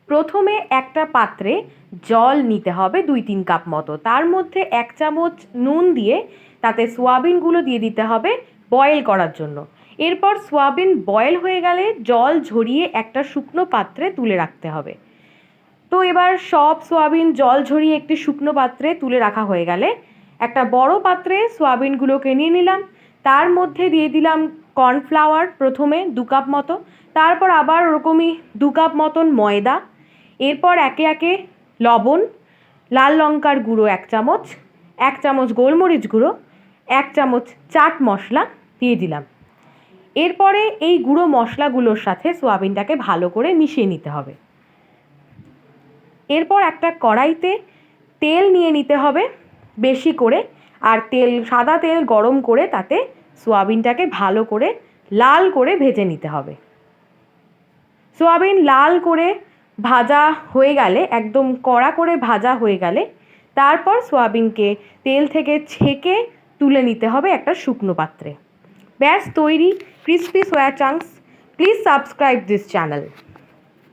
প্রথমে একটা পাত্রে জল নিতে হবে 2-3 কাপ মতো, তার মধ্যে 1 চামচ নুন দিয়ে তাতে সোয়াবিনগুলো দিয়ে দিতে হবে বয়েল করার জন্য। এরপর সোয়াবিন বয়েল হয়ে গেলে জল ঝরিয়ে একটা শুকনো পাত্রে তুলে রাখতে হবে। তো এবার সব সোয়াবিন জল ঝরিয়ে একটি শুকনো পাত্রে তুলে রাখা হয়ে গেলে একটা বড় পাত্রে সোয়াবিনগুলোকে নিয়ে নিলাম, তার মধ্যে দিয়ে দিলাম কর্নফ্লাওয়ার প্রথমে 2 কাপ মতো, তারপর আবার ওরকমই 2 কাপ মতন ময়দা, এরপর একে একে লবণ, লাল লঙ্কার গুঁড়ো 1 চামচ, 1 চামচ গোলমরিচ গুঁড়ো, 1 চামচ চাট মশলা দিয়ে দিলাম। এরপরে এই গুঁড়ো মশলাগুলোর সাথে সোয়াবিনটাকে ভালো করে মিশিয়ে নিতে হবে। এরপর একটা কড়াইতে তেল নিয়ে নিতে হবে বেশি করে, আর সাদা তেল গরম করে তাতে সোয়াবিনটাকে ভালো করে লাল করে ভেজে নিতে হবে। সোয়াবিন লাল করে ভাজা হয়ে গেলে, একদম কড়া করে ভাজা হয়ে গেলে, তারপর সোয়াবিনকে তেল থেকে ছেঁকে তুলে নিতে হবে একটা শুকনো পাত্রে। ব্যাস তৈরি crispy soya chunks. Please subscribe this channel.